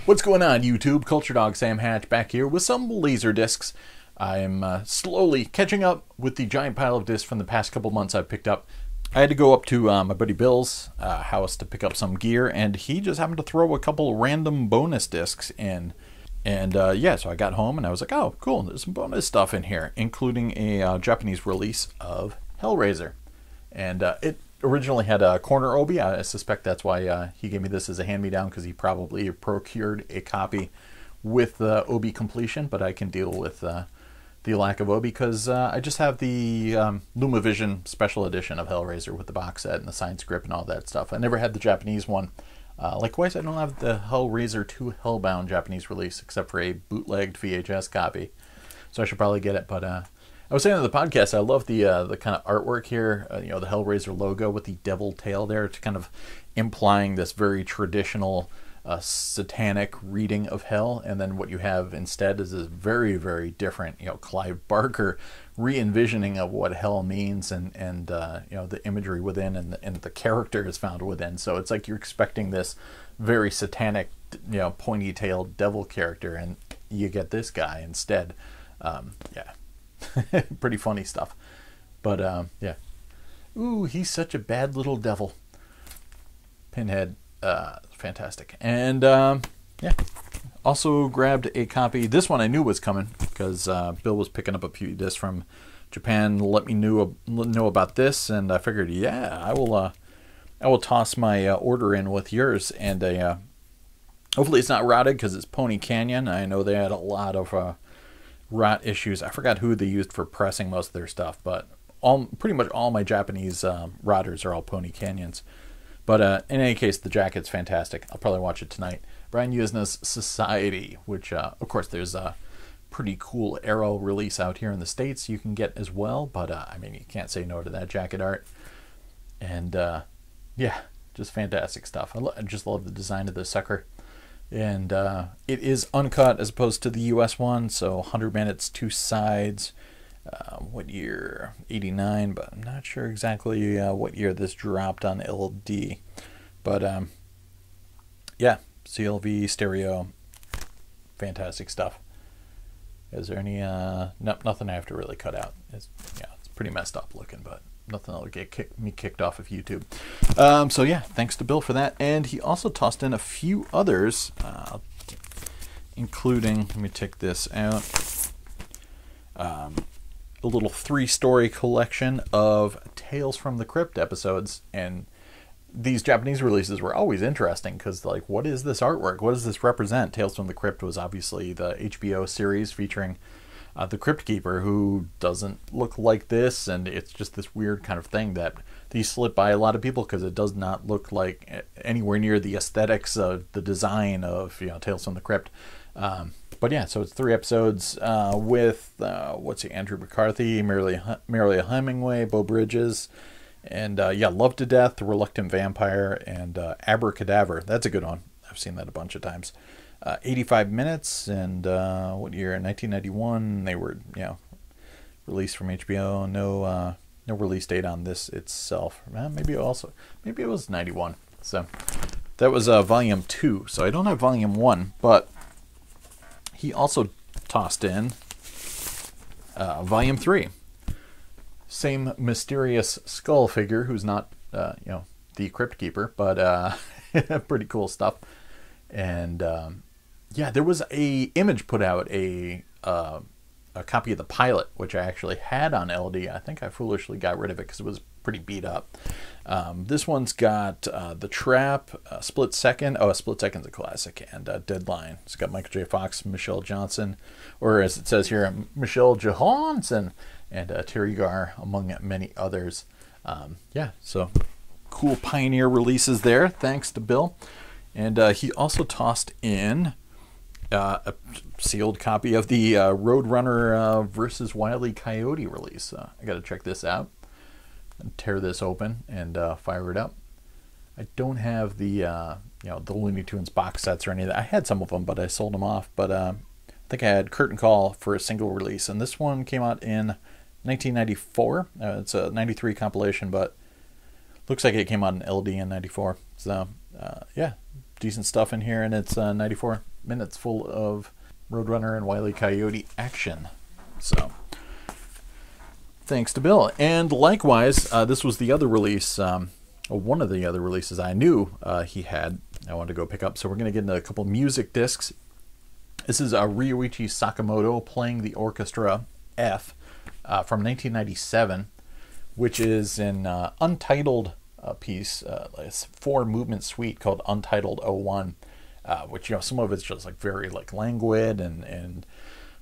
What's going on, YouTube? Culturedog Sam Hatch back here with some LaserDiscs. I'm slowly catching up with the giant pile of discs from the past couple months I've picked up. I had to go up to my buddy Bill's house to pick up some gear, and he just happened to throw a couple random bonus discs in. And yeah, so I got home and I was like, oh, cool, there's some bonus stuff in here, including a Japanese release of Hellraiser. And it originally had a corner Obi. I suspect that's why he gave me this as a hand-me-down, because he probably procured a copy with the Obi completion, but I can deal with the lack of Obi because I just have the LumaVision special edition of Hellraiser with the box set and the signed script and all that stuff. I never had the Japanese one. Likewise, I don't have the Hellraiser 2 Hellbound Japanese release except for a bootlegged VHS copy, so I should probably get it. But I was saying in the podcast, I love the kind of artwork here, you know, the Hellraiser logo with the devil tail there, to kind of implying this very traditional satanic reading of hell. And then what you have instead is this very, very different, you know, Clive Barker re-envisioning of what hell means, and you know, the imagery within and the characters found within. So it's like you're expecting this very satanic, you know, pointy-tailed devil character, and you get this guy instead. Yeah. Pretty funny stuff. But yeah. Ooh, he's such a bad little devil. Pinhead, fantastic. And yeah, also grabbed a copy. This one I knew was coming because Bill was picking up a few discs from Japan. Let me know about this, and I figured, yeah, I will toss my order in with yours. And hopefully it's not rotted, because it's Pony Canyon. I know they had a lot of rot issues. I forgot who they used for pressing most of their stuff, but pretty much all my Japanese rotters are all Pony Canyons. But in any case, the jacket's fantastic. I'll probably watch it tonight. Brian Yuzna's Society, which of course there's a pretty cool Arrow release out here in the States you can get as well, but I mean, you can't say no to that jacket art. And yeah, just fantastic stuff. I just love the design of this sucker. And it is uncut as opposed to the US one, so 100 minutes, 2 sides. What year? 89, but I'm not sure exactly what year this dropped on LD. But yeah, CLV stereo, fantastic stuff. Is there any nothing I have to really cut out? It's pretty messed up looking, but nothing that'll get me kicked off of YouTube. So yeah, thanks to Bill for that. And he also tossed in a few others, including, let me take this out, a little 3-story collection of Tales from the Crypt episodes. And these Japanese releases were always interesting because, like, what is this artwork? What does this represent? Tales from the Crypt was obviously the HBO series featuring the Crypt Keeper, who doesn't look like this, and it's just this weird kind of thing that these slip by a lot of people because it does not look like anywhere near the aesthetics of the design of, you know, Tales from the Crypt. But yeah, so it's 3 episodes with Andrew McCarthy, Marilia Hemingway, Beau Bridges, and yeah, Love to Death, The Reluctant Vampire, and Abracadaver. That's a good one. I've seen that a bunch of times. 85 minutes, and what year? 1991. They were, you know, released from HBO. No release date on this itself. Maybe it was 91. So that was volume 2. So I don't have volume 1, but he also tossed in volume 3. Same mysterious skull figure, who's not you know, the Crypt Keeper, but pretty cool stuff. And yeah, there was a Image put out a copy of the pilot, which I actually had on LD. I think I foolishly got rid of it because it was pretty beat up. This one's got The Trap, Split Second. Oh, Split Second's a classic. And Deadline. It's got Michael J. Fox, Michelle Johnson, or as it says here, Michelle Johansson, and Terry Garr, among many others. Yeah, so cool Pioneer releases there. Thanks to Bill. And he also tossed in a sealed copy of the Roadrunner versus Wile E. Coyote release. I got to check this out and tear this open and fire it up. I don't have the you know, the Looney Tunes box sets or any of that. I had some of them, but I sold them off. But I think I had Curtain Call for a single release, and this one came out in 1994. It's a 93 compilation, but looks like it came out in LD in 94. So yeah, decent stuff in here, and it's 94. minutes full of Roadrunner and Wile E. Coyote action. So, thanks to Bill. And likewise, this was the other release, one of the other releases I knew he had. I wanted to go pick up. So we're going to get into a couple music discs. This is Ryuichi Sakamoto playing the orchestra F from 1997, which is an untitled piece, it's 4-movement suite called Untitled 01, which, you know, some of it's just like very like languid and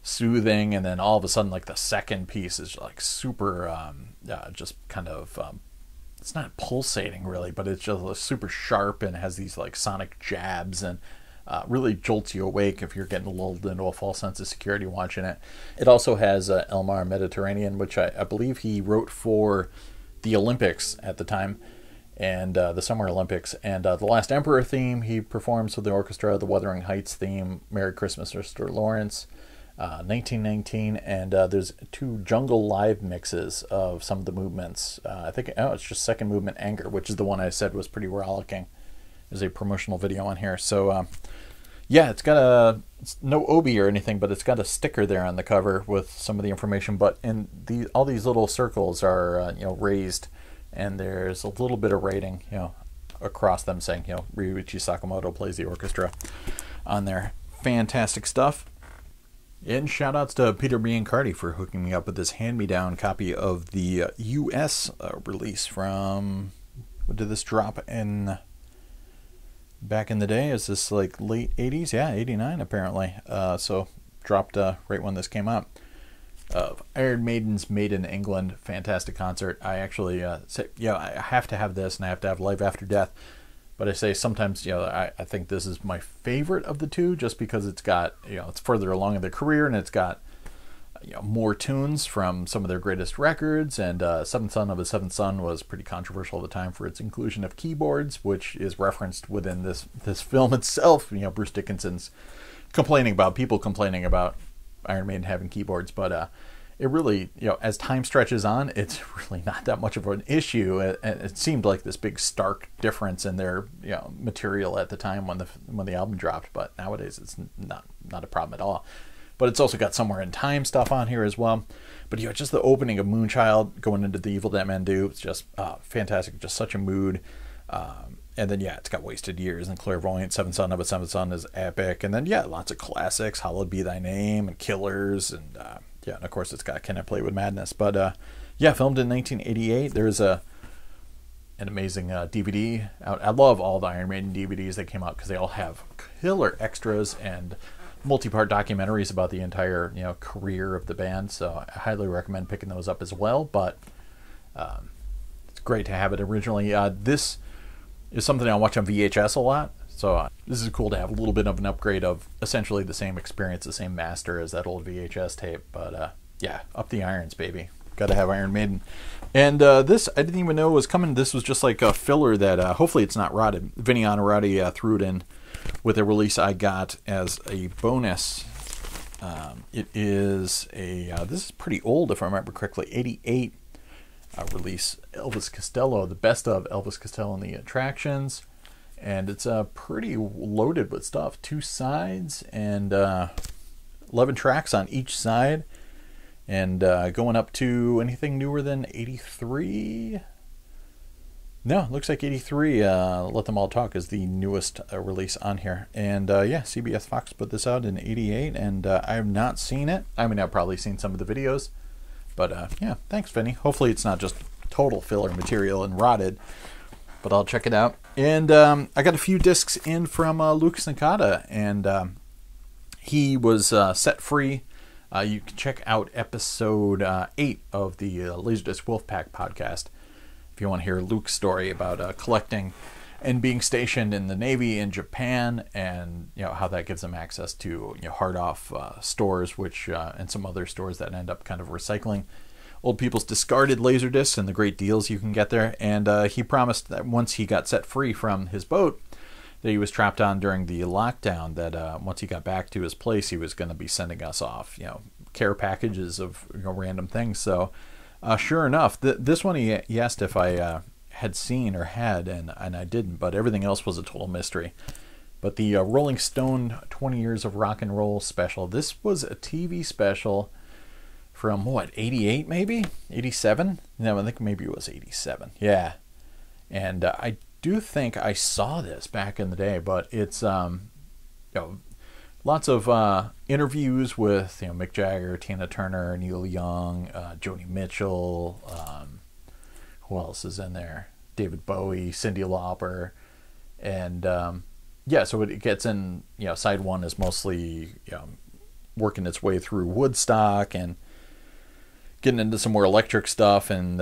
soothing, and then all of a sudden like the second piece is like super just kind of it's not pulsating really, but it's just super sharp and has these like sonic jabs, and really jolts you awake if you're getting lulled into a false sense of security watching it. It also has Elmar Mediterranean, which I believe he wrote for the Olympics at the time, and the Summer Olympics, and the Last Emperor theme he performs with the orchestra, the Wuthering Heights theme, Merry Christmas Mr. Lawrence, 1919, and there's 2 Jungle Live mixes of some of the movements. I think it's just second movement Anger, which is the one I said was pretty rollicking. There's a promotional video on here. So yeah, it's got it's no Obi or anything, but it's got a sticker there on the cover with some of the information. But all these little circles are you know, raised, and there's a little bit of writing, you know, across them saying, you know, Ryuichi Sakamoto plays the orchestra on there. Fantastic stuff. And shout outs to Peter Biancardi for hooking me up with this hand-me-down copy of the US release from, what did this drop in back in the day? Is this like late 80s? Yeah, 89 apparently. So dropped right when this came out. Iron Maiden's Maiden England, fantastic concert. I actually say, yeah, I have to have this, and I have to have Life After Death. But I say sometimes, you know, I think this is my favorite of the two, just because it's got, you know, it's further along in their career, and it's got, you know, more tunes from some of their greatest records. And Seventh Son of a Seventh Son was pretty controversial at the time for its inclusion of keyboards, which is referenced within this film itself. You know, Bruce Dickinson's people complaining about Iron Maiden having keyboards, but it really, you know, as time stretches on, it's really not that much of an issue. It seemed like this big stark difference in their, you know, material at the time when the album dropped, but nowadays it's not a problem at all. But it's also got Somewhere in Time stuff on here as well. But, you know, just the opening of Moonchild going into The Evil That Men Do, it's just fantastic, just such a mood. And then, yeah, it's got Wasted Years and Clairvoyant. Seventh Son of a Seventh Son is epic. And then, yeah, lots of classics, Hallowed Be Thy Name and Killers, and yeah, and of course it's got Can I Play with Madness. But yeah, filmed in 1988. There's an amazing DVD out. I love all the Iron Maiden DVDs that came out, because they all have killer extras and multi-part documentaries about the entire, you know, career of the band. So I highly recommend picking those up as well. But it's great to have it originally. This is something I watch on VHS a lot. So this is cool to have a little bit of an upgrade of essentially the same experience, the same master as that old VHS tape. But yeah, up the irons, baby. Got to have Iron Maiden. And this, I didn't even know was coming. This was just like a filler that hopefully it's not rotted. Vinny Onorati threw it in with a release I got as a bonus. It is this is pretty old if I remember correctly, 88 release. Elvis Costello, the best of Elvis Costello and the Attractions. And it's pretty loaded with stuff. 2 sides and 11 tracks on each side. And going up to anything newer than 83? No, looks like 83. Let Them All Talk is the newest release on here. And yeah, CBS Fox put this out in 88. And I have not seen it. I mean, I've probably seen some of the videos. But yeah, thanks, Vinny. Hopefully it's not just total filler material and rotted. But I'll check it out. And I got a few discs in from Lucas Nakata, and he was set free. You can check out episode 8 of the LaserDisc Wolfpack podcast if you want to hear Luke's story about collecting and being stationed in the Navy in Japan, and you know how that gives them access to, you know, hard off stores, which and some other stores that end up kind of recycling old people's discarded LaserDiscs and the great deals you can get there. And he promised that once he got set free from his boat that he was trapped on during the lockdown, that once he got back to his place, he was going to be sending us off, you know, care packages of, you know, random things. So sure enough, this one he asked if I had seen or had, and I didn't, but everything else was a total mystery. But the Rolling Stone 20 Years of Rock and Roll special. This was a TV special from, what, 88 maybe? 87? No, I think maybe it was 87. Yeah. And I do think I saw this back in the day, but it's, lots of interviews with, Mick Jagger, Tina Turner, Neil Young, Joni Mitchell, who else is in there? David Bowie, Cyndi Lauper, and so it gets in. Side one is mostly working its way through Woodstock and getting into some more electric stuff and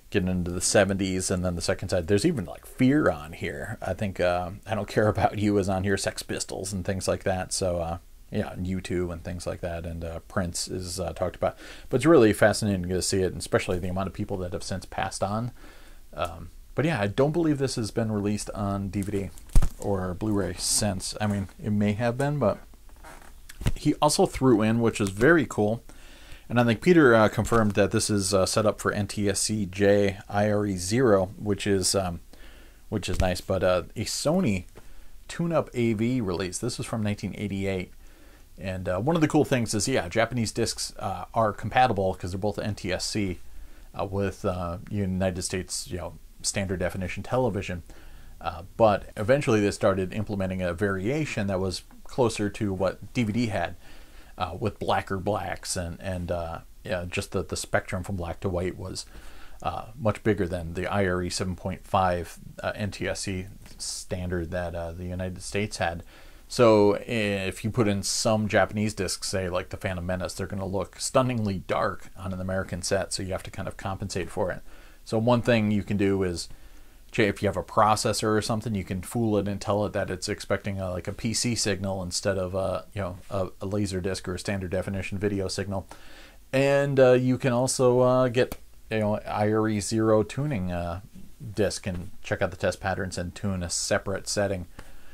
getting into the 70s, and then the second side, there's even like Fear on here. I think I Don't Care About You is on here, Sex Pistols and things like that. So and U2 and things like that, and Prince is talked about. But it's really fascinating to see it, and especially the amount of people that have since passed on. But yeah, I don't believe this has been released on DVD or Blu-ray since. I mean, it may have been, but he also threw in, which is very cool, and I think Peter confirmed that this is set up for NTSC-J IRE0, which is nice. But a Sony tune-up AV release. This was from 1988, and one of the cool things is, Japanese discs are compatible because they're both NTSC with United States, standard definition television. But eventually they started implementing a variation that was closer to what DVD had, with blacker blacks, and just the spectrum from black to white was much bigger than the IRE 7.5 NTSC standard that the United States had. So if you put in some Japanese discs, say like the Phantom Menace, they're going to look stunningly dark on an American set, so you have to kind of compensate for it. So one thing you can do is, if you have a processor or something, you can fool it and tell it that it's expecting a PC signal instead of a LaserDisc or a standard definition video signal. And you can also get IRE0 tuning disc and check out the test patterns and tune a separate setting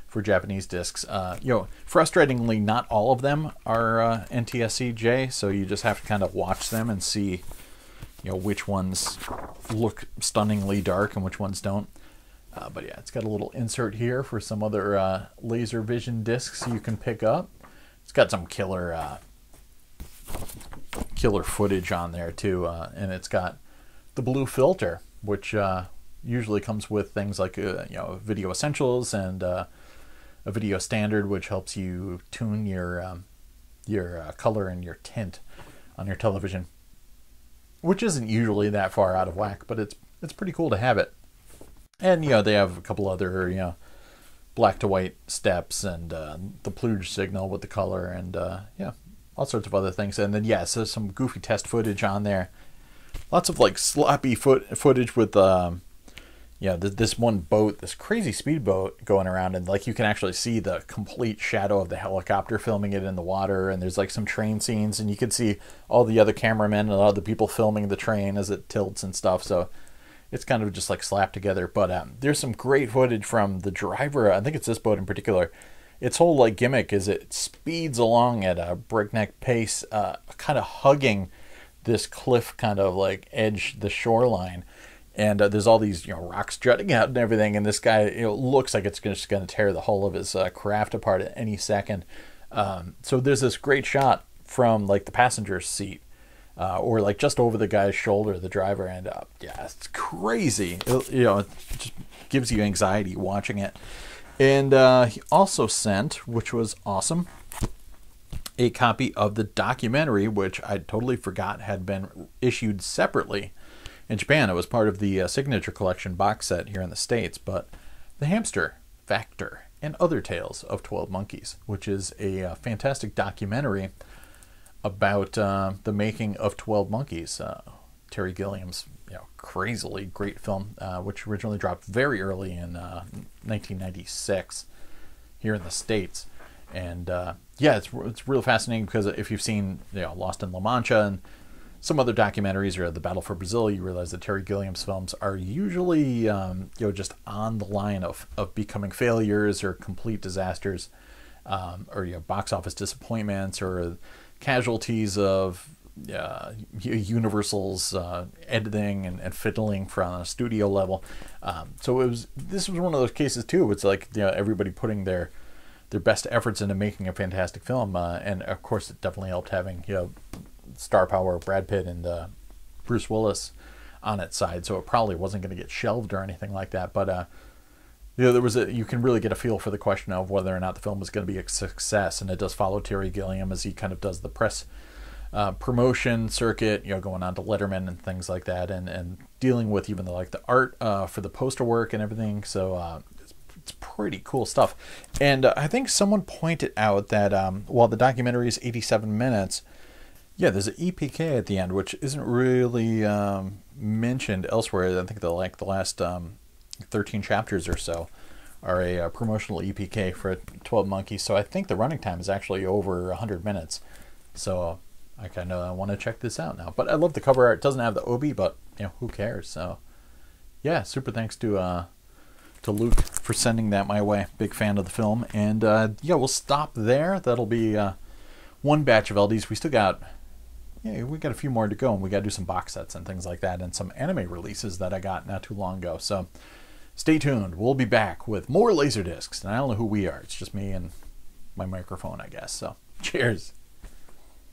for Japanese discs. Frustratingly, not all of them are NTSC-J, so you just have to kind of watch them and see which ones look stunningly dark and which ones don't. But yeah, it's got a little insert here for some other laser vision discs you can pick up. It's got some killer footage on there too, and it's got the blue filter, which usually comes with things like Video Essentials and a Video Standard, which helps you tune your color and your tint on your television, which isn't usually that far out of whack, but it's pretty cool to have it. And they have a couple other black to white steps and the pluged signal with the color and all sorts of other things. And then so some goofy test footage on there. Lots of sloppy footage with this one boat, this crazy speedboat going around, and you can actually see the complete shadow of the helicopter filming it in the water, and there's some train scenes, and you can see all the other cameramen and all the people filming the train as it tilts and stuff. So it's kind of just slapped together. But there's some great footage from the driver. I think it's this boat in particular. Its whole gimmick is it speeds along at a breakneck pace, kind of hugging this cliff, kind of edge the shoreline. And there's all these rocks jutting out and everything, and this guy looks like it's just going to tear the hull of his craft apart at any second. So there's this great shot from the passenger seat, or just over the guy's shoulder, the driver, and it's crazy. It just gives you anxiety watching it. And he also sent, which was awesome, a copy of the documentary, which I totally forgot had been issued separately in Japan. It was part of the Signature Collection box set here in the States, but The Hamster Factor and Other Tales of 12 Monkeys, which is a fantastic documentary about the making of 12 Monkeys. Terry Gilliam's crazily great film, which originally dropped very early in 1996 here in the States. And it's really fascinating because if you've seen Lost in La Mancha and some other documentaries, or The Battle for Brazil, you realize that Terry Gilliam's films are usually just on the line of becoming failures or complete disasters, or box office disappointments, or casualties of Universal's editing and fiddling from a studio level. So this was one of those cases too. It's everybody putting their their best efforts into making a fantastic film. And of course, it definitely helped having, you know, star power Brad Pitt and Bruce Willis on its side. So it probably wasn't going to get shelved or anything like that. But you know, you can really get a feel for the question of whether or not the film was going to be a success. And it does follow Terry Gilliam as he kind of does the press promotion circuit, you know, going on to Letterman and things like that, and dealing with even the art for the poster work and everything. So it's pretty cool stuff. And I think someone pointed out that while the documentary is 87 minutes, yeah, there's an EPK at the end, which isn't really mentioned elsewhere. I think the last 13 chapters or so are a promotional EPK for 12 Monkeys. So I think the running time is actually over 100 minutes. So I kind of want to check this out now. But I love the cover art. It doesn't have the Obi, but you know, who cares? So yeah, super thanks to Luke for sending that my way. Big fan of the film. And yeah, we'll stop there. That'll be one batch of LDs. We still got, yeah, we got a few more to go, and we got to do some box sets and things like that, and some anime releases that I got not too long ago. So stay tuned. We'll be back with more LaserDiscs. And I don't know who we are. It's just me and my microphone, I guess. So cheers.